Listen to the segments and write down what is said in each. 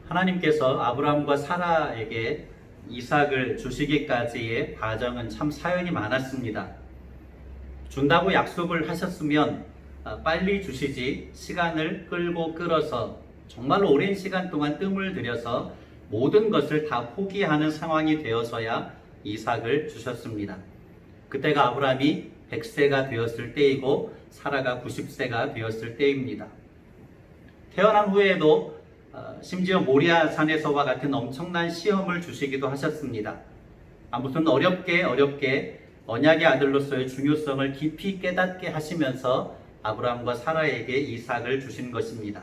하나님께서 아브라함과 사라에게 이삭을 주시기까지의 과정은 참 사연이 많았습니다. 준다고 약속을 하셨으면 빨리 주시지 시간을 끌고 끌어서 정말 오랜 시간 동안 뜸을 들여서 모든 것을 다 포기하는 상황이 되어서야 이삭을 주셨습니다. 그때가 아브라함이 100세가 되었을 때이고 사라가 90세가 되었을 때입니다. 태어난 후에도 심지어 모리아 산에서와 같은 엄청난 시험을 주시기도 하셨습니다. 아무튼 어렵게 언약의 아들로서의 중요성을 깊이 깨닫게 하시면서 아브라함과 사라에게 이삭을 주신 것입니다.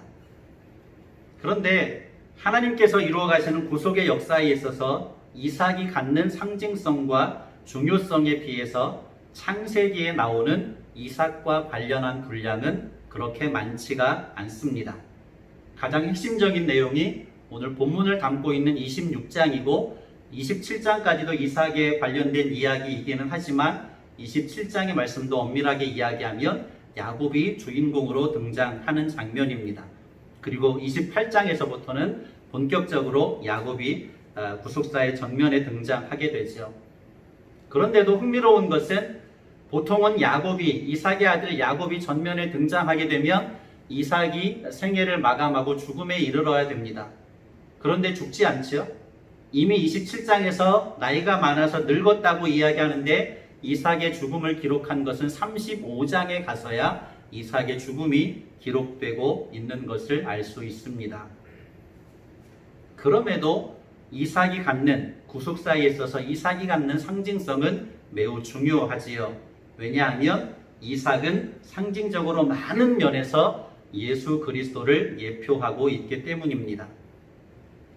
그런데 하나님께서 이루어 가시는 구속의 역사에 있어서 이삭이 갖는 상징성과 중요성에 비해서 창세기에 나오는 이삭과 관련한 분량은 그렇게 많지가 않습니다. 가장 핵심적인 내용이 오늘 본문을 담고 있는 26장이고 27장까지도 이삭에 관련된 이야기이기는 하지만 27장의 말씀도 엄밀하게 이야기하면 야곱이 주인공으로 등장하는 장면입니다. 그리고 28장에서부터는 본격적으로 야곱이 구속사의 전면에 등장하게 되죠. 그런데도 흥미로운 것은 보통은 이삭의 아들 야곱이 전면에 등장하게 되면 이삭이 생애를 마감하고 죽음에 이르러야 됩니다. 그런데 죽지 않죠. 이미 27장에서 나이가 많아서 늙었다고 이야기하는데 이삭의 죽음을 기록한 것은 35장에 가서야 이삭의 죽음이 기록되고 있는 것을 알 수 있습니다. 그럼에도 이삭이 갖는 구속사에 있어서 이삭이 갖는 상징성은 매우 중요하지요. 왜냐하면 이삭은 상징적으로 많은 면에서 예수 그리스도를 예표하고 있기 때문입니다.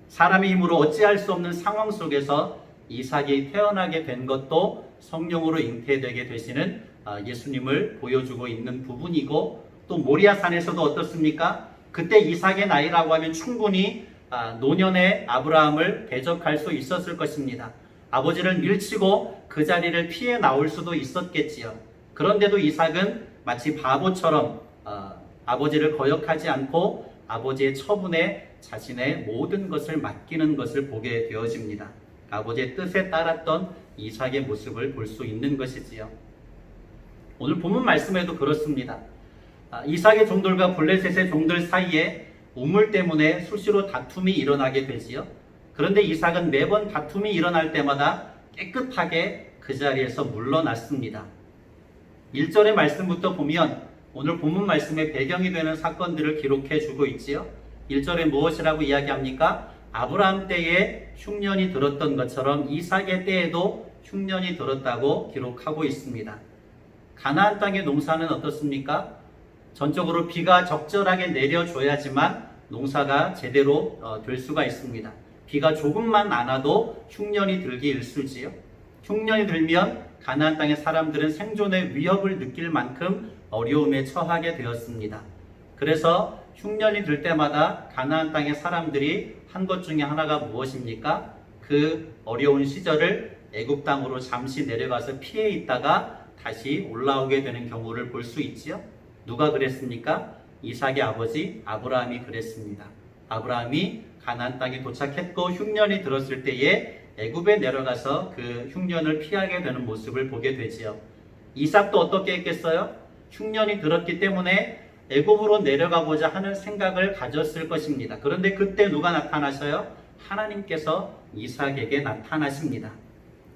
사람의 힘으로 어찌할 수 없는 상황 속에서 이삭이 태어나게 된 것도 성령으로 잉태되게 되시는 예수님을 보여주고 있는 부분이고, 또 모리아산에서도 어떻습니까? 그때 이삭의 나이라고 하면 충분히 노년의 아브라함을 대적할 수 있었을 것입니다. 아버지를 밀치고 그 자리를 피해 나올 수도 있었겠지요. 그런데도 이삭은 마치 바보처럼 아버지를 거역하지 않고 아버지의 처분에 자신의 모든 것을 맡기는 것을 보게 되어집니다. 아버지의 뜻에 따랐던 이삭의 모습을 볼 수 있는 것이지요. 오늘 본문 말씀에도 그렇습니다. 이삭의 종들과 블레셋의 종들 사이에 우물 때문에 수시로 다툼이 일어나게 되지요. 그런데 이삭은 매번 다툼이 일어날 때마다 깨끗하게 그 자리에서 물러났습니다. 1절의 말씀부터 보면 오늘 본문 말씀의 배경이 되는 사건들을 기록해 주고 있지요. 1절에 무엇이라고 이야기합니까? 아브라함 때에 흉년이 들었던 것처럼 이삭의 때에도 흉년이 들었다고 기록하고 있습니다. 가나안 땅의 농사는 어떻습니까? 전적으로 비가 적절하게 내려줘야지만 농사가 제대로 될 수가 있습니다. 비가 조금만 안 와도 흉년이 들기 일쑤지요. 흉년이 들면 가나안 땅의 사람들은 생존의 위협을 느낄 만큼 어려움에 처하게 되었습니다. 그래서 흉년이 들 때마다 가나안 땅의 사람들이 한 것 중에 하나가 무엇입니까? 그 어려운 시절을 애굽 땅으로 잠시 내려가서 피해 있다가 다시 올라오게 되는 경우를 볼 수 있지요. 누가 그랬습니까? 이삭의 아버지 아브라함이 그랬습니다. 아브라함이 가나안 땅에 도착했고 흉년이 들었을 때에 애굽에 내려가서 그 흉년을 피하게 되는 모습을 보게 되지요. 이삭도 어떻게 했겠어요? 흉년이 들었기 때문에 애굽으로 내려가고자 하는 생각을 가졌을 것입니다. 그런데 그때 누가 나타나셔요? 하나님께서 이삭에게 나타나십니다.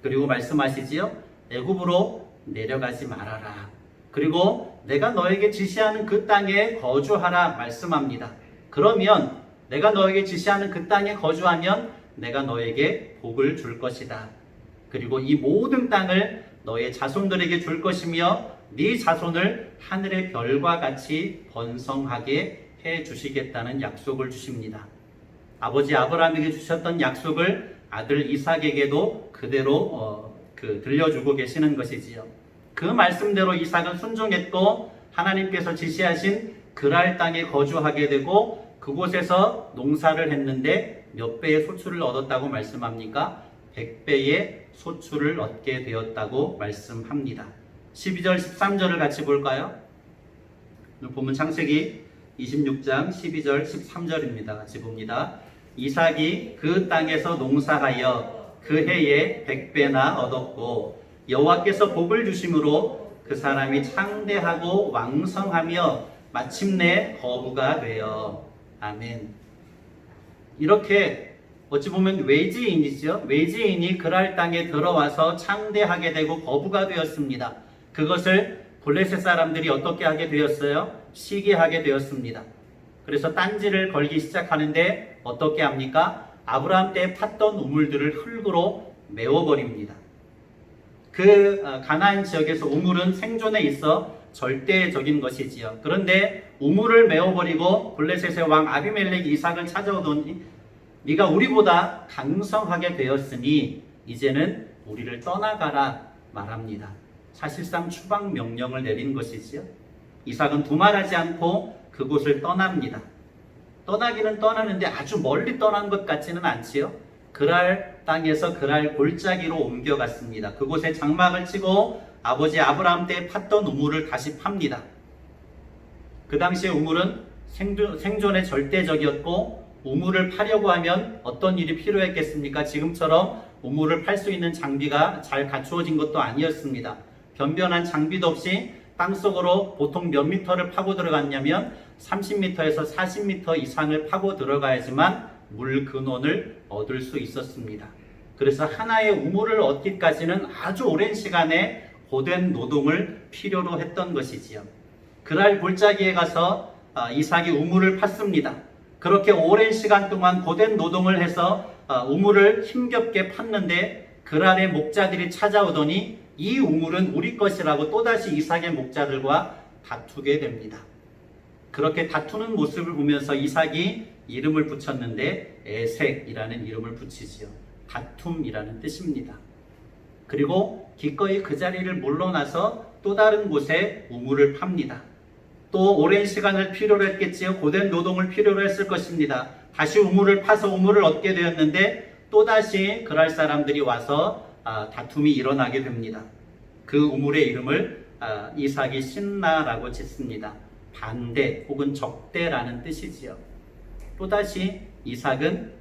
그리고 말씀하시지요. 애굽으로 내려가지 말아라. 그리고 내가 너에게 지시하는 그 땅에 거주하라 말씀합니다. 그러면 내가 너에게 지시하는 그 땅에 거주하면 내가 너에게 복을 줄 것이다. 그리고 이 모든 땅을 너의 자손들에게 줄 것이며 네 자손을 하늘의 별과 같이 번성하게 해 주시겠다는 약속을 주십니다. 아버지 아브라함에게 주셨던 약속을 아들 이삭에게도 그대로 들려주고 계시는 것이지요. 그 말씀대로 이삭은 순종했고 하나님께서 지시하신 그랄 땅에 거주하게 되고 그곳에서 농사를 했는데 몇 배의 소출을 얻었다고 말씀합니까? 100배의 소출을 얻게 되었다고 말씀합니다. 12절 13절을 같이 볼까요? 오늘 본문 창세기 26장 12절 13절입니다. 같이 봅니다. 이삭이 그 땅에서 농사하여 그 해에 100배나 얻었고 여호와께서 복을 주심으로 그 사람이 창대하고 왕성하며 마침내 거부가 되어. 아멘. 이렇게 어찌 보면 외지인이죠. 외지인이 그랄 땅에 들어와서 창대하게 되고 거부가 되었습니다. 그것을 블레셋 사람들이 어떻게 하게 되었어요? 시기하게 되었습니다. 그래서 딴지를 걸기 시작하는데 어떻게 합니까? 아브라함 때 팠던 우물들을 흙으로 메워버립니다. 그 가나안 지역에서 우물은 생존에 있어 절대적인 것이지요. 그런데 우물을 메워버리고 블레셋의 왕 아비멜렉이 이삭을 찾아오더니 네가 우리보다 강성하게 되었으니 이제는 우리를 떠나가라 말합니다. 사실상 추방 명령을 내린 것이지요. 이삭은 두말하지 않고 그곳을 떠납니다. 떠나기는 떠나는데 아주 멀리 떠난 것 같지는 않지요. 그랄 땅에서 그랄 골짜기로 옮겨갔습니다. 그곳에 장막을 치고 아버지 아브라함 때 팠던 우물을 다시 팝니다. 그 당시에 우물은 생존에 절대적이었고 우물을 파려고 하면 어떤 일이 필요했겠습니까? 지금처럼 우물을 팔 수 있는 장비가 잘 갖추어진 것도 아니었습니다. 변변한 장비도 없이 땅속으로 보통 몇 미터를 파고 들어갔냐면 30m에서 40m 이상을 파고 들어가야지만 물 근원을 얻을 수 있었습니다. 그래서 하나의 우물을 얻기까지는 아주 오랜 시간에 고된 노동을 필요로 했던 것이지요. 그랄 골짜기에 가서 이삭이 우물을 팠습니다. 그렇게 오랜 시간 동안 고된 노동을 해서 우물을 힘겹게 팠는데 그랄의 목자들이 찾아오더니 이 우물은 우리 것이라고 또다시 이삭의 목자들과 다투게 됩니다. 그렇게 다투는 모습을 보면서 이삭이 이름을 붙였는데 에색이라는 이름을 붙이지요. 다툼이라는 뜻입니다. 그리고 기꺼이 그 자리를 물러나서 또 다른 곳에 우물을 팝니다. 또 오랜 시간을 필요로 했겠지요. 고된 노동을 필요로 했을 것입니다. 다시 우물을 파서 우물을 얻게 되었는데 또다시 그랄 사람들이 와서 다툼이 일어나게 됩니다. 그 우물의 이름을 이삭이 신나라고 짓습니다. 반대 혹은 적대라는 뜻이지요. 또다시 이삭은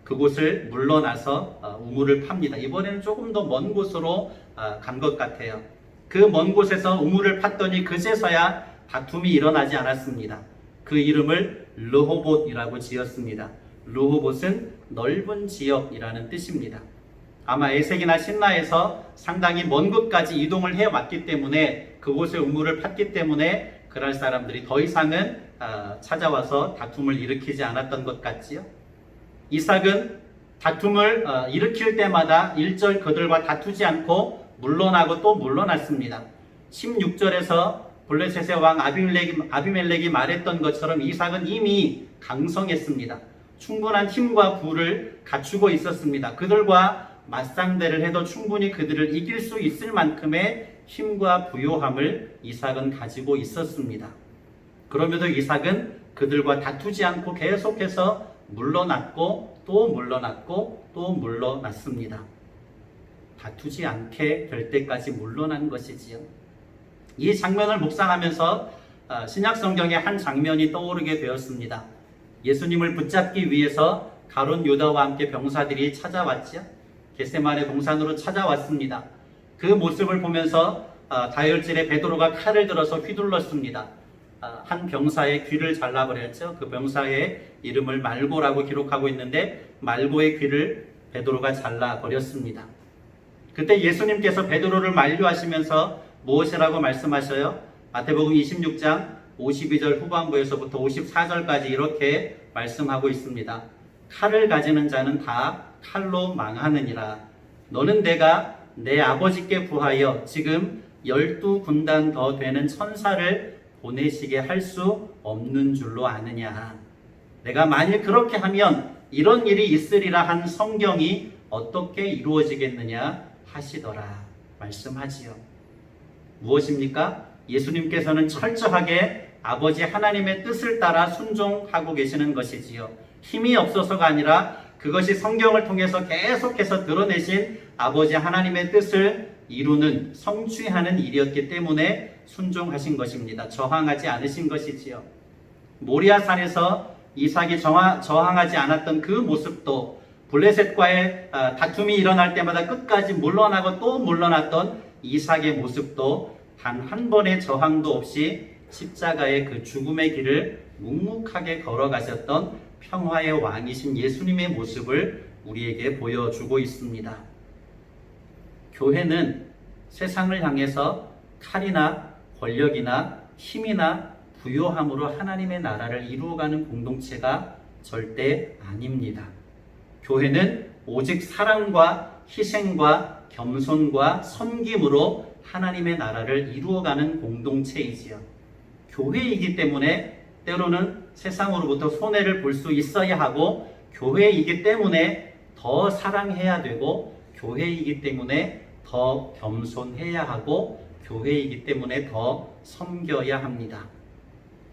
그곳을 물러나서 우물을 팝니다. 이번에는 조금 더 먼 곳으로 간 것 같아요. 그 먼 곳에서 우물을 팠더니 그제서야 다툼이 일어나지 않았습니다. 그 이름을 르호봇이라고 지었습니다. 르호봇은 넓은 지역이라는 뜻입니다. 아마 에색이나 신라에서 상당히 먼 곳까지 이동을 해왔기 때문에 그곳에 우물을 팠기 때문에 그랄 사람들이 더 이상은 찾아와서 다툼을 일으키지 않았던 것 같지요. 이삭은 다툼을 일으킬 때마다 일절 그들과 다투지 않고 물러나고 또 물러났습니다. 16절에서 블레셋의 왕 아비멜렉이 말했던 것처럼 이삭은 이미 강성했습니다. 충분한 힘과 부를 갖추고 있었습니다. 그들과 맞상대를 해도 충분히 그들을 이길 수 있을 만큼의 힘과 부요함을 이삭은 가지고 있었습니다. 그럼에도 이삭은 그들과 다투지 않고 계속해서 물러났고 또 물러났고 또 물러났습니다. 다투지 않게 될 때까지 물러난 것이지요. 이 장면을 묵상하면서 신약 성경의 한 장면이 떠오르게 되었습니다. 예수님을 붙잡기 위해서 가룟 유다와 함께 병사들이 찾아왔죠. 겟세마네 동산으로 찾아왔습니다. 그 모습을 보면서 다혈질의 베드로가 칼을 들어서 휘둘렀습니다. 한 병사의 귀를 잘라버렸죠. 그 병사의 이름을 말고라고 기록하고 있는데 말고의 귀를 베드로가 잘라버렸습니다. 그때 예수님께서 베드로를 만류하시면서 무엇이라고 말씀하셔요? 마태복음 26장 52절 후반부에서부터 54절까지 이렇게 말씀하고 있습니다. 칼을 가지는 자는 다 칼로 망하느니라. 너는 내가 내 아버지께 구하여 지금 12군단 더 되는 천사를 보내시게 할 수 없는 줄로 아느냐. 내가 만일 그렇게 하면 이런 일이 있으리라 한 성경이 어떻게 이루어지겠느냐 하시더라 말씀하지요. 무엇입니까? 예수님께서는 철저하게 아버지 하나님의 뜻을 따라 순종하고 계시는 것이지요. 힘이 없어서가 아니라 그것이 성경을 통해서 계속해서 드러내신 아버지 하나님의 뜻을 이루는 성취하는 일이었기 때문에 순종하신 것입니다. 저항하지 않으신 것이지요. 모리아산에서 이삭이 저항하지 않았던 그 모습도, 블레셋과의 다툼이 일어날 때마다 끝까지 물러나고 또 물러났던 이삭의 모습도 단 한 번의 저항도 없이 십자가의 그 죽음의 길을 묵묵하게 걸어가셨던 평화의 왕이신 예수님의 모습을 우리에게 보여주고 있습니다. 교회는 세상을 향해서 칼이나 권력이나 힘이나 부요함으로 하나님의 나라를 이루어가는 공동체가 절대 아닙니다. 교회는 오직 사랑과 희생과 겸손과 섬김으로 하나님의 나라를 이루어가는 공동체이지요. 교회이기 때문에 때로는 세상으로부터 손해를 볼 수 있어야 하고, 교회이기 때문에 더 사랑해야 되고, 교회이기 때문에 더 겸손해야 하고, 교회이기 때문에 더 섬겨야 합니다.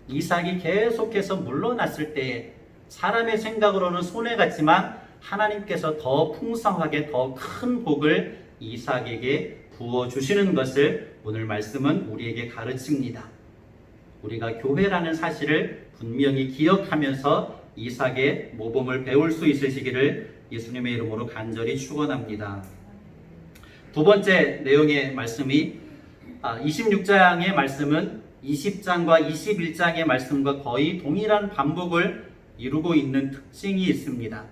이삭이 계속해서 물러났을 때에 사람의 생각으로는 손해 같지만 하나님께서 더 풍성하게 더 큰 복을 이삭에게 부어주시는 것을 오늘 말씀은 우리에게 가르칩니다. 우리가 교회라는 사실을 분명히 기억하면서 이삭의 모범을 배울 수 있으시기를 예수님의 이름으로 간절히 축원합니다. 두 번째 내용의 말씀이 26장의 말씀은 20장과 21장의 말씀과 거의 동일한 반복을 이루고 있는 특징이 있습니다.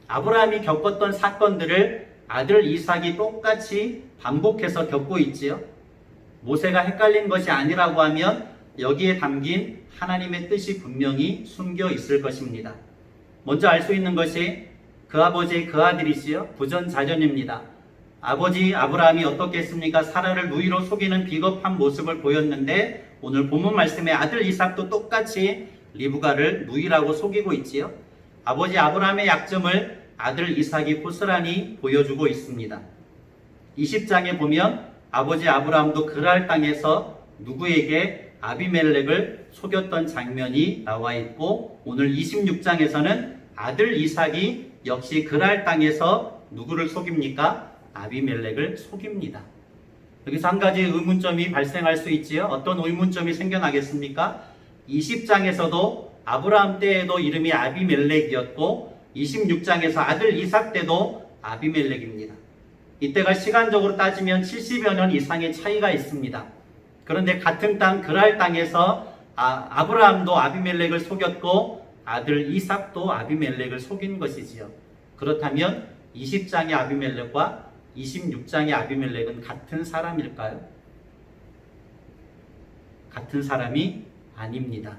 아브라함이 겪었던 사건들을 아들 이삭이 똑같이 반복해서 겪고 있지요. 모세가 헷갈린 것이 아니라고 하면 여기에 담긴 하나님의 뜻이 분명히 숨겨 있을 것입니다. 먼저 알 수 있는 것이 그 아버지 그 아들이지요. 부전자전입니다. 아버지 아브라함이 어떻게 했습니까? 사라를 누이로 속이는 비겁한 모습을 보였는데, 오늘 본문 말씀에 아들 이삭도 똑같이 리브가를 누이라고 속이고 있지요. 아버지 아브라함의 약점을 아들 이삭이 고스란히 보여주고 있습니다. 20장에 보면 아버지 아브라함도 그랄 땅에서 누구에게 아비멜렉을 속였던 장면이 나와 있고, 오늘 26장에서는 아들 이삭이 역시 그랄 땅에서 누구를 속입니까? 아비멜렉을 속입니다. 여기서 한 가지 의문점이 발생할 수 있지요. 어떤 의문점이 생겨나겠습니까? 20장에서도 아브라함 때에도 이름이 아비멜렉이었고 26장에서 아들 이삭 때도 아비멜렉입니다. 이때가 시간적으로 따지면 70여 년 이상의 차이가 있습니다. 그런데 같은 땅 그랄 땅에서 아브라함도 아비멜렉을 속였고 아들 이삭도 아비멜렉을 속인 것이지요. 그렇다면 20장의 아비멜렉과 26장의 아비멜렉은 같은 사람일까요? 같은 사람이 아닙니다.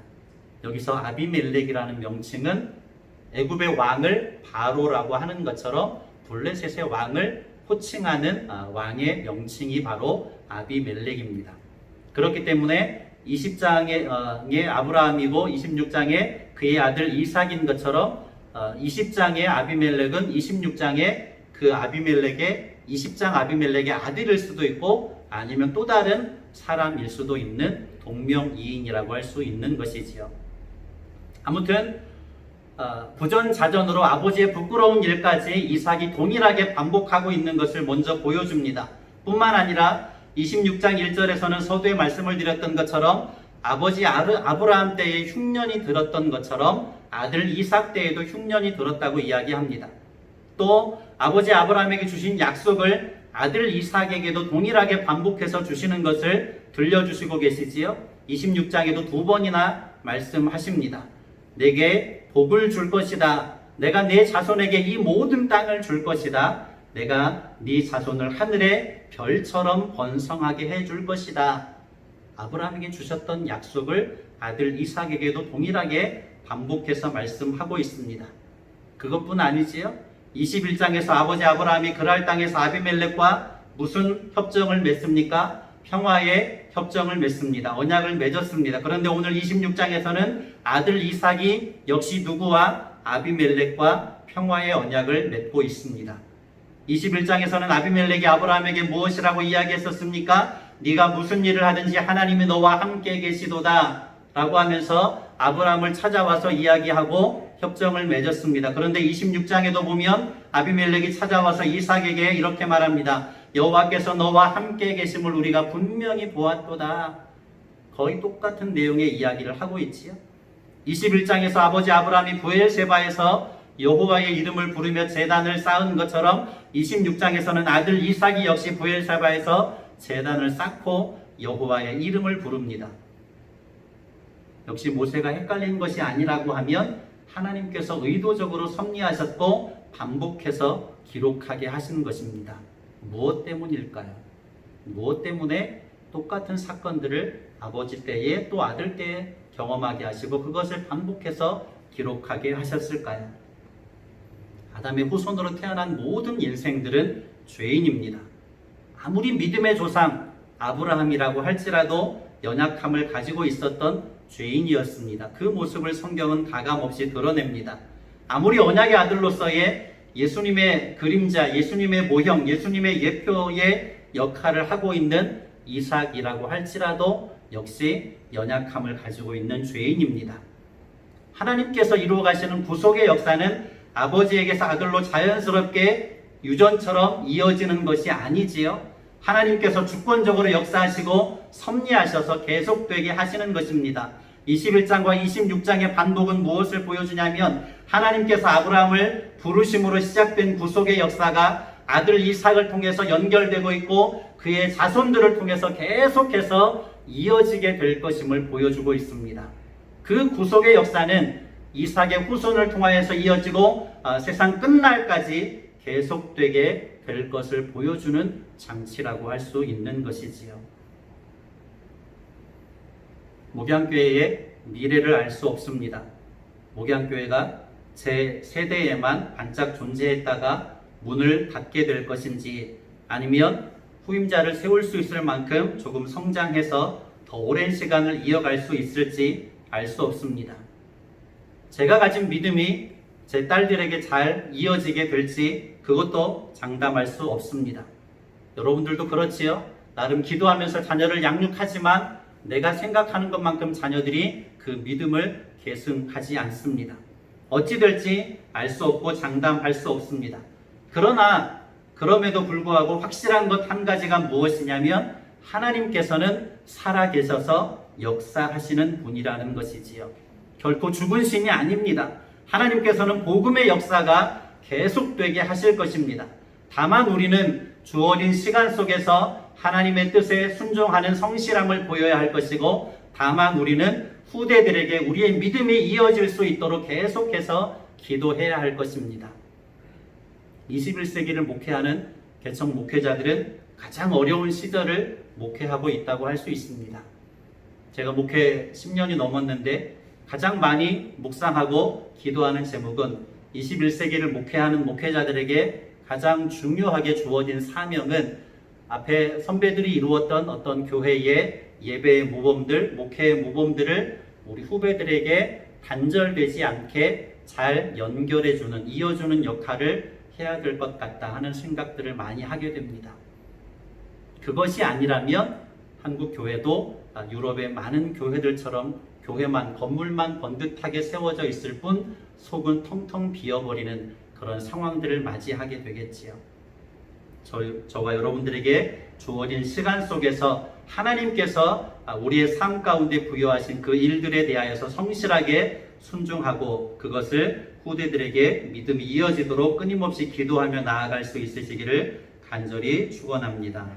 여기서 아비멜렉이라는 명칭은 애굽의 왕을 바로라고 하는 것처럼 블레셋의 왕을 호칭하는 왕의 명칭이 바로 아비멜렉입니다. 그렇기 때문에 20장의 아브라함이고 26장의 그의 아들 이삭인 것처럼 20장의 아비멜렉은 26장의 그 아비멜렉의 20장 아비멜렉의 아들일 수도 있고 아니면 또 다른 사람일 수도 있는 동명이인이라고 할 수 있는 것이지요. 아무튼 부전자전으로 아버지의 부끄러운 일까지 이삭이 동일하게 반복하고 있는 것을 먼저 보여줍니다. 뿐만 아니라 26장 1절에서는 서두에 말씀을 드렸던 것처럼 아버지 아브라함 때에 흉년이 들었던 것처럼 아들 이삭 때에도 흉년이 들었다고 이야기합니다. 또 아버지 아브라함에게 주신 약속을 아들 이삭에게도 동일하게 반복해서 주시는 것을 들려주시고 계시지요. 26장에도 두 번이나 말씀하십니다. 내게 복을 줄 것이다. 내가 내 자손에게 이 모든 땅을 줄 것이다. 내가 네 자손을 하늘의 별처럼 번성하게 해줄 것이다. 아브라함에게 주셨던 약속을 아들 이삭에게도 동일하게 반복해서 말씀하고 있습니다. 그것뿐 아니지요. 21장에서 아버지 아브라함이 그랄 땅에서 아비멜렉과 무슨 협정을 맺습니까? 평화의 협정을 맺습니다. 언약을 맺었습니다. 그런데 오늘 26장에서는 아들 이삭이 역시 누구와? 아비멜렉과 평화의 언약을 맺고 있습니다. 21장에서는 아비멜렉이 아브라함에게 무엇이라고 이야기했었습니까? 네가 무슨 일을 하든지 하나님이 너와 함께 계시도다 라고 하면서 아브라함을 찾아와서 이야기하고 협정을 맺었습니다. 그런데 26장에도 보면 아비멜렉이 찾아와서 이삭에게 이렇게 말합니다. 여호와께서 너와 함께 계심을 우리가 분명히 보았도다. 거의 똑같은 내용의 이야기를 하고 있지요. 21장에서 아버지 아브라함이 브엘세바에서 여호와의 이름을 부르며 제단을 쌓은 것처럼 26장에서는 아들 이삭이 역시 브엘세바에서 제단을 쌓고 여호와의 이름을 부릅니다. 역시 모세가 헷갈린 것이 아니라고 하면 하나님께서 의도적으로 섭리하셨고 반복해서 기록하게 하시는 것입니다. 무엇 때문일까요? 무엇 때문에 똑같은 사건들을 아버지 때에 또 아들 때에 경험하게 하시고 그것을 반복해서 기록하게 하셨을까요? 아담의 후손으로 태어난 모든 인생들은 죄인입니다. 아무리 믿음의 조상 아브라함이라고 할지라도 연약함을 가지고 있었던 죄인이었습니다. 그 모습을 성경은 가감없이 드러냅니다. 아무리 언약의 아들로서의 예수님의 그림자, 예수님의 모형, 예수님의 예표의 역할을 하고 있는 이삭이라고 할지라도 역시 연약함을 가지고 있는 죄인입니다. 하나님께서 이루어 가시는 구속의 역사는 아버지에게서 아들로 자연스럽게 유전처럼 이어지는 것이 아니지요. 하나님께서 주권적으로 역사하시고 섭리하셔서 계속되게 하시는 것입니다. 21장과 26장의 반복은 무엇을 보여주냐면 하나님께서 아브라함을 부르심으로 시작된 구속의 역사가 아들 이삭을 통해서 연결되고 있고 그의 자손들을 통해서 계속해서 이어지게 될 것임을 보여주고 있습니다. 그 구속의 역사는 이삭의 후손을 통하여서 이어지고 세상 끝날까지 계속되게 될 것을 보여주는 장치라고 할 수 있는 것이지요. 목양교회의 미래를 알 수 없습니다. 목양교회가 제 세대에만 반짝 존재했다가 문을 닫게 될 것인지 아니면 후임자를 세울 수 있을 만큼 조금 성장해서 더 오랜 시간을 이어갈 수 있을지 알 수 없습니다. 제가 가진 믿음이 제 딸들에게 잘 이어지게 될지 그것도 장담할 수 없습니다. 여러분들도 그렇지요? 나름 기도하면서 자녀를 양육하지만 내가 생각하는 것만큼 자녀들이 그 믿음을 계승하지 않습니다. 어찌 될지 알 수 없고 장담할 수 없습니다. 그러나 그럼에도 불구하고 확실한 것 한 가지가 무엇이냐면 하나님께서는 살아계셔서 역사하시는 분이라는 것이지요. 결코 죽은 신이 아닙니다. 하나님께서는 복음의 역사가 계속되게 하실 것입니다. 다만 우리는 주어진 시간 속에서 하나님의 뜻에 순종하는 성실함을 보여야 할 것이고 다만 우리는 후대들에게 우리의 믿음이 이어질 수 있도록 계속해서 기도해야 할 것입니다. 21세기를 목회하는 개척 목회자들은 가장 어려운 시절을 목회하고 있다고 할 수 있습니다. 제가 목회 10년이 넘었는데 가장 많이 묵상하고 기도하는 제목은 21세기를 목회하는 목회자들에게 가장 중요하게 주어진 사명은 앞에 선배들이 이루었던 어떤 교회의 예배의 모범들, 목회의 모범들을 우리 후배들에게 단절되지 않게 잘 연결해주는, 이어주는 역할을 해야 될 것 같다 하는 생각들을 많이 하게 됩니다. 그것이 아니라면 한국 교회도 유럽의 많은 교회들처럼 교회만, 건물만 번듯하게 세워져 있을 뿐 속은 텅텅 비어버리는 그런 상황들을 맞이하게 되겠지요. 저와 여러분들에게 주어진 시간 속에서 하나님께서 우리의 삶 가운데 부여하신 그 일들에 대하여서 성실하게 순종하고 그것을 후대들에게 믿음이 이어지도록 끊임없이 기도하며 나아갈 수 있으시기를 간절히 축원합니다.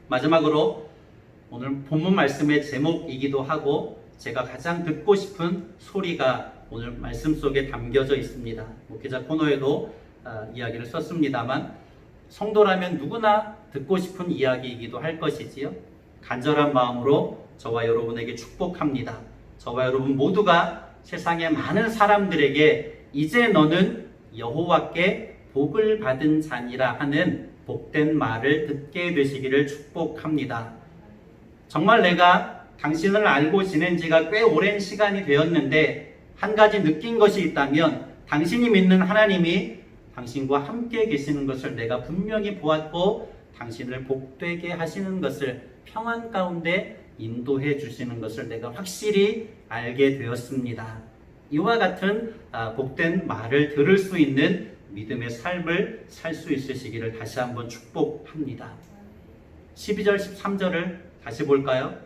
마지막으로 오늘 본문 말씀의 제목이기도 하고 제가 가장 듣고 싶은 소리가 오늘 말씀 속에 담겨져 있습니다. 목회자 코너에도 이야기를 썼습니다만 성도라면 누구나 듣고 싶은 이야기이기도 할 것이지요. 간절한 마음으로 저와 여러분에게 축복합니다. 저와 여러분 모두가 세상의 많은 사람들에게 이제 너는 여호와께 복을 받은 자니라 하는 복된 말을 듣게 되시기를 축복합니다. 정말 내가 당신을 알고 지낸 지가 꽤 오랜 시간이 되었는데 한 가지 느낀 것이 있다면 당신이 믿는 하나님이 당신과 함께 계시는 것을 내가 분명히 보았고 당신을 복되게 하시는 것을 평안 가운데 인도해 주시는 것을 내가 확실히 알게 되었습니다. 이와 같은 복된 말을 들을 수 있는 믿음의 삶을 살 수 있으시기를 다시 한번 축복합니다. 12절 13절을 다시 볼까요?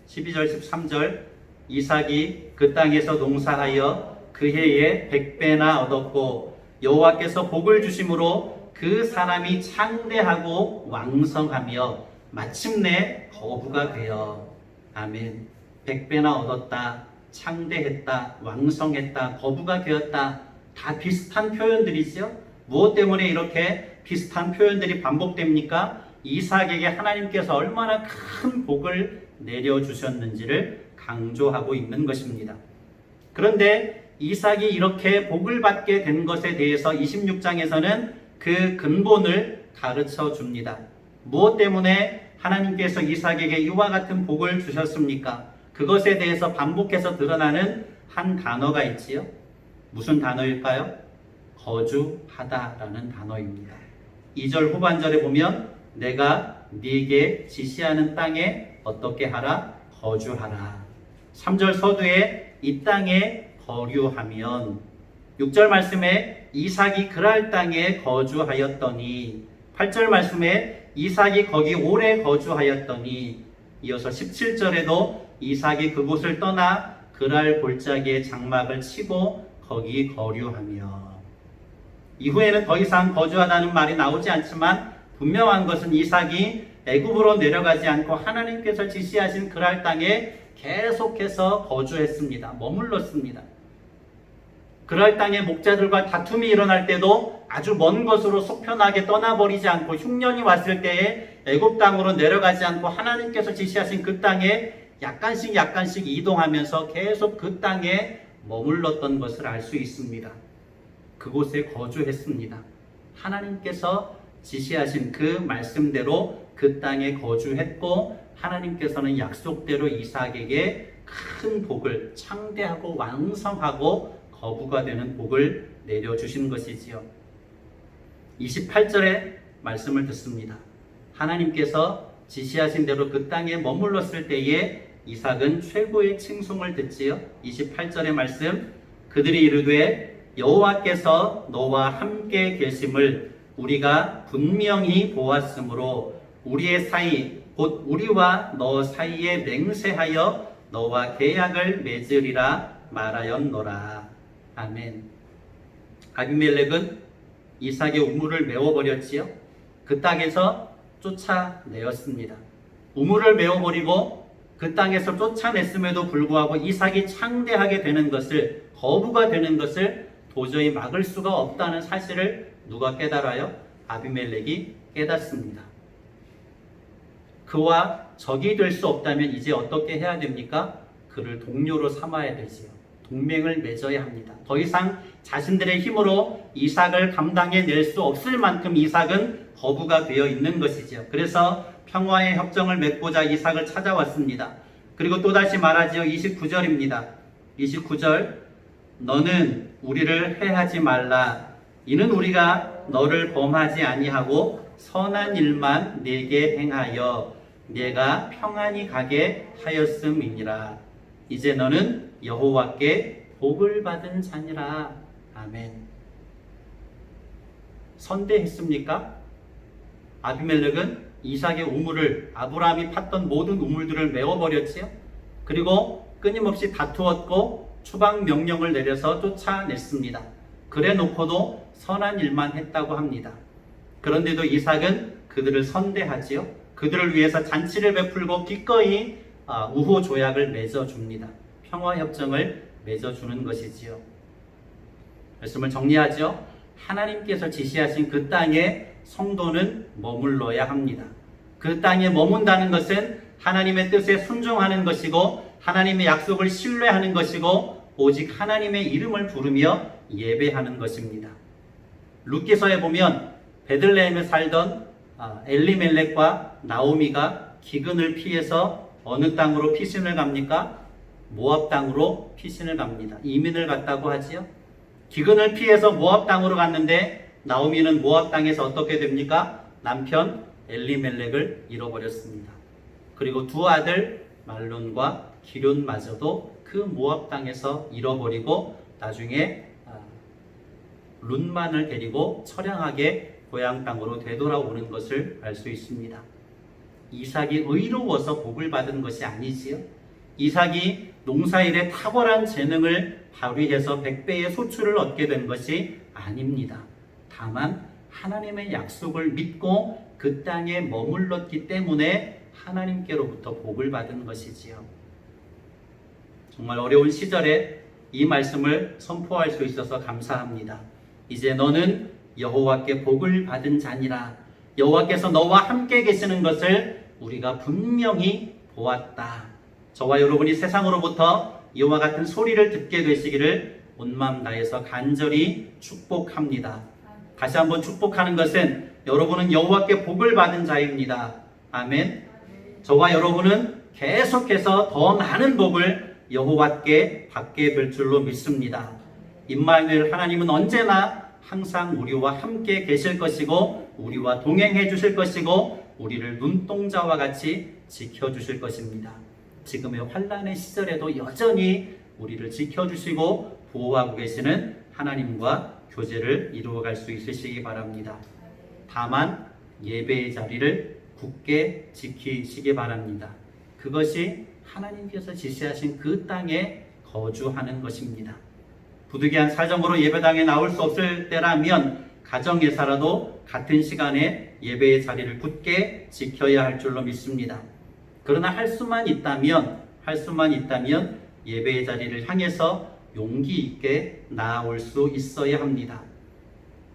12절 13절 이삭이 그 땅에서 농사하여 그 해에 100배나 얻었고 여호와께서 복을 주심으로 그 사람이 창대하고 왕성하며 마침내 거부가 되어. 아멘. 100배나 얻었다, 창대했다, 왕성했다, 거부가 되었다. 다 비슷한 표현들이죠. 무엇 때문에 이렇게 비슷한 표현들이 반복됩니까? 이삭에게 하나님께서 얼마나 큰 복을 내려주셨는지를 강조하고 있는 것입니다. 그런데 이삭이 이렇게 복을 받게 된 것에 대해서 26장에서는 그 근본을 가르쳐 줍니다. 무엇 때문에 하나님께서 이삭에게 이와 같은 복을 주셨습니까? 그것에 대해서 반복해서 드러나는 한 단어가 있지요. 무슨 단어일까요? 거주하다라는 단어입니다. 2절 후반절에 보면 내가 네게 지시하는 땅에 어떻게 하라? 거주하라. 3절 서두에 이 땅에 거류하면, 6절 말씀에 이삭이 그랄 땅에 거주하였더니, 8절 말씀에 이삭이 거기 오래 거주하였더니, 이어서 17절에도 이삭이 그곳을 떠나 그랄 골짜기에 장막을 치고 거기 거류하며. 이후에는 더 이상 거주하다는 말이 나오지 않지만 분명한 것은 이삭이 애굽으로 내려가지 않고 하나님께서 지시하신 그랄 땅에 계속해서 거주했습니다. 머물렀습니다. 그랄 땅의 목자들과 다툼이 일어날 때도 아주 먼 곳으로 속편하게 떠나버리지 않고 흉년이 왔을 때에 애굽 땅으로 내려가지 않고 하나님께서 지시하신 그 땅에 약간씩 이동하면서 계속 그 땅에 머물렀던 것을 알 수 있습니다. 그곳에 거주했습니다. 하나님께서 지시하신 그 말씀대로 그 땅에 거주했고, 하나님께서는 약속대로 이삭에게 큰 복을, 창대하고 왕성하고 거부가 되는 복을 내려주신 것이지요. 28절에 말씀을 듣습니다. 하나님께서 지시하신 대로 그 땅에 머물렀을 때에 이삭은 최고의 칭송을 듣지요. 28절의 말씀, 그들이 이르되 여호와께서 너와 함께 계심을 우리가 분명히 보았으므로 우리의 사이 곧 우리와 너 사이에 맹세하여 너와 계약을 맺으리라 말하였노라. 아멘. 아비멜렉은 이삭의 우물을 메워버렸지요. 그 땅에서 쫓아내었습니다. 우물을 메워버리고 그 땅에서 쫓아냈음에도 불구하고 이삭이 창대하게 되는 것을, 거부가 되는 것을 도저히 막을 수가 없다는 사실을 누가 깨달아요? 아비멜렉이 깨닫습니다. 그와 적이 될 수 없다면 이제 어떻게 해야 됩니까? 그를 동료로 삼아야 되지요. 동맹을 맺어야 합니다. 더 이상 자신들의 힘으로 이삭을 감당해낼 수 없을 만큼 이삭은 거부가 되어 있는 것이지요. 그래서 평화의 협정을 맺고자 이삭을 찾아왔습니다. 그리고 또다시 말하지요. 29절입니다. 29절, 너는 우리를 해하지 말라. 이는 우리가 너를 범하지 아니하고 선한 일만 네게 행하여 네가 평안히 가게 하였음이니라. 이제 너는 여호와께 복을 받은 자니라. 아멘. 선대했습니까? 아비멜렉은 이삭의 우물을, 아브라함이 팠던 모든 우물들을 메워버렸지요. 그리고 끊임없이 다투었고 추방 명령을 내려서 쫓아냈습니다. 그래 놓고도 선한 일만 했다고 합니다. 그런데도 이삭은 그들을 선대하지요. 그들을 위해서 잔치를 베풀고 기꺼이 우호 조약을 맺어줍니다. 평화협정을 맺어주는 것이지요. 말씀을 정리하죠. 하나님께서 지시하신 그 땅에 성도는 머물러야 합니다. 그 땅에 머문다는 것은 하나님의 뜻에 순종하는 것이고 하나님의 약속을 신뢰하는 것이고 오직 하나님의 이름을 부르며 예배하는 것입니다. 룻기서에 보면 베들레헴에 살던 엘리멜렉과 나오미가 기근을 피해서 어느 땅으로 피신을 갑니까? 모압 땅으로 피신을 갑니다. 이민을 갔다고 하지요. 기근을 피해서 모압 땅으로 갔는데 나오미는 모압 땅에서 어떻게 됩니까? 남편 엘리멜렉을 잃어버렸습니다. 그리고 두 아들 말론과 기럨마저도 그 모압 땅에서 잃어버리고 나중에 룻만을 데리고 처량하게 고향 땅으로 되돌아오는 것을 알 수 있습니다. 이삭이 의로워서 복을 받은 것이 아니지요. 이삭이 농사일에 탁월한 재능을 발휘해서 100배의 소출을 얻게 된 것이 아닙니다. 다만 하나님의 약속을 믿고 그 땅에 머물렀기 때문에 하나님께로부터 복을 받은 것이지요. 정말 어려운 시절에 이 말씀을 선포할 수 있어서 감사합니다. 이제 너는 여호와께 복을 받은 자니라. 여호와께서 너와 함께 계시는 것을 우리가 분명히 보았다. 저와 여러분이 세상으로부터 이와 같은 소리를 듣게 되시기를 온 마음 다해서 간절히 축복합니다. 다시 한번 축복하는 것은 여러분은 여호와께 복을 받은 자입니다. 아멘. 저와 여러분은 계속해서 더 많은 복을 여호와께 받게 될 줄로 믿습니다. 임마누엘 하나님은 언제나 항상 우리와 함께 계실 것이고 우리와 동행해 주실 것이고 우리를 눈동자와 같이 지켜주실 것입니다. 지금의 환난의 시절에도 여전히 우리를 지켜주시고 보호하고 계시는 하나님과 교제를 이루어갈 수 있으시기 바랍니다. 다만 예배의 자리를 굳게 지키시기 바랍니다. 그것이 하나님께서 지시하신 그 땅에 거주하는 것입니다. 부득이한 사정으로 예배당에 나올 수 없을 때라면 가정에서라도 같은 시간에 예배의 자리를 굳게 지켜야 할 줄로 믿습니다. 그러나 할 수만 있다면 예배의 자리를 향해서 용기 있게 나아올 수 있어야 합니다.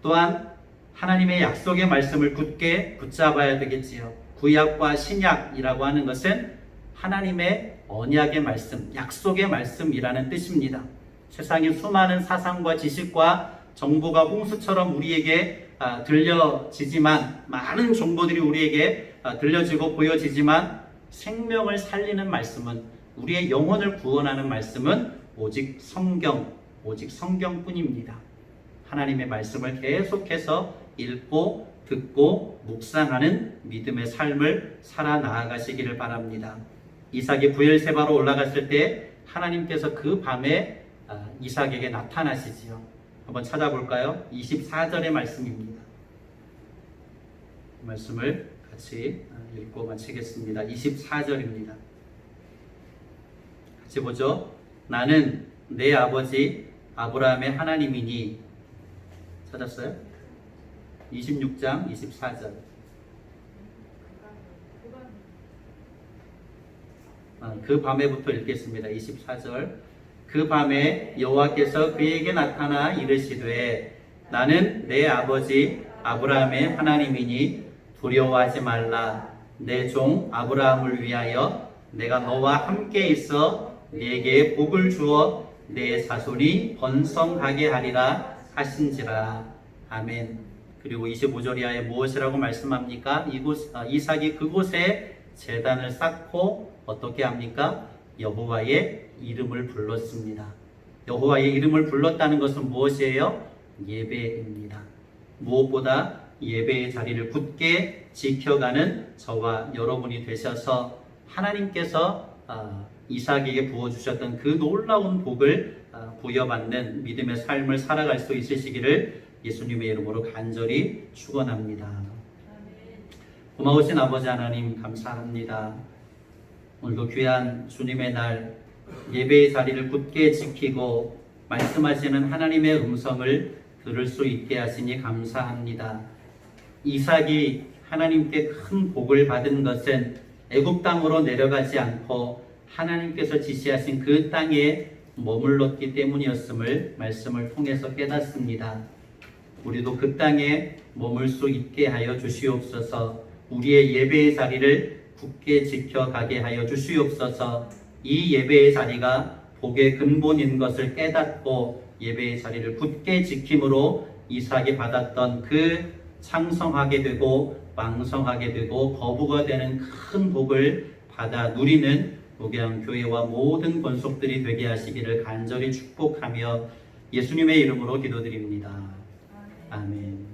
또한 하나님의 약속의 말씀을 굳게 붙잡아야 되겠지요. 구약과 신약이라고 하는 것은 하나님의 언약의 말씀, 약속의 말씀이라는 뜻입니다. 세상의 수많은 사상과 지식과 정보가 홍수처럼 우리에게 들려지지만, 많은 정보들이 우리에게 들려지고 보여지지만 생명을 살리는 말씀은, 우리의 영혼을 구원하는 말씀은 오직 성경뿐입니다. 하나님의 말씀을 계속해서 읽고 듣고 묵상하는 믿음의 삶을 살아 나아가시기를 바랍니다. 이삭이 부엘세바로 올라갔을 때 하나님께서 그 밤에 이삭에게 나타나시지요. 한번 찾아볼까요? 24절의 말씀입니다. 말씀을 같이 읽고 마치겠습니다. 24절입니다. 같이 보죠. 나는 내 아버지 아브라함의 하나님이니. 찾았어요? 26장 24절. 그 밤에부터 읽겠습니다. 24절. 그 밤에 여호와께서 그에게 나타나 이르시되 나는 내 아버지 아브라함의 하나님이니 두려워하지 말라. 내 종 아브라함을 위하여 내가 너와 함께 있어 네게 복을 주어 내 자손이 번성하게 하리라 하신지라. 아멘. 그리고 25절 이하에 무엇이라고 말씀합니까? 이삭이 그곳에 제단을 쌓고 어떻게 합니까? 여호와의 이름을 불렀습니다. 여호와의 이름을 불렀다는 것은 무엇이에요? 예배입니다. 무엇보다 예배의 자리를 굳게 지켜가는 저와 여러분이 되셔서 하나님께서 이삭에게 부어주셨던 그 놀라운 복을 부여받는 믿음의 삶을 살아갈 수 있으시기를 예수님의 이름으로 간절히 축원합니다. 고마우신 아버지 하나님 감사합니다. 오늘도 귀한 주님의 날 예배의 자리를 굳게 지키고 말씀하시는 하나님의 음성을 들을 수 있게 하시니 감사합니다. 이삭이 하나님께 큰 복을 받은 것은 애굽 땅으로 내려가지 않고 하나님께서 지시하신 그 땅에 머물렀기 때문이었음을 말씀을 통해서 깨닫습니다. 우리도 그 땅에 머물 수 있게 하여 주시옵소서. 우리의 예배의 자리를 굳게 지켜가게 하여 주시옵소서. 이 예배의 자리가 복의 근본인 것을 깨닫고 예배의 자리를 굳게 지킴으로 이삭이 받았던 그 창성하게 되고 왕성하게 되고 거부가 되는 큰 복을 받아 누리는 목양교회와 모든 권속들이 되게 하시기를 간절히 축복하며 예수님의 이름으로 기도드립니다. 아멘.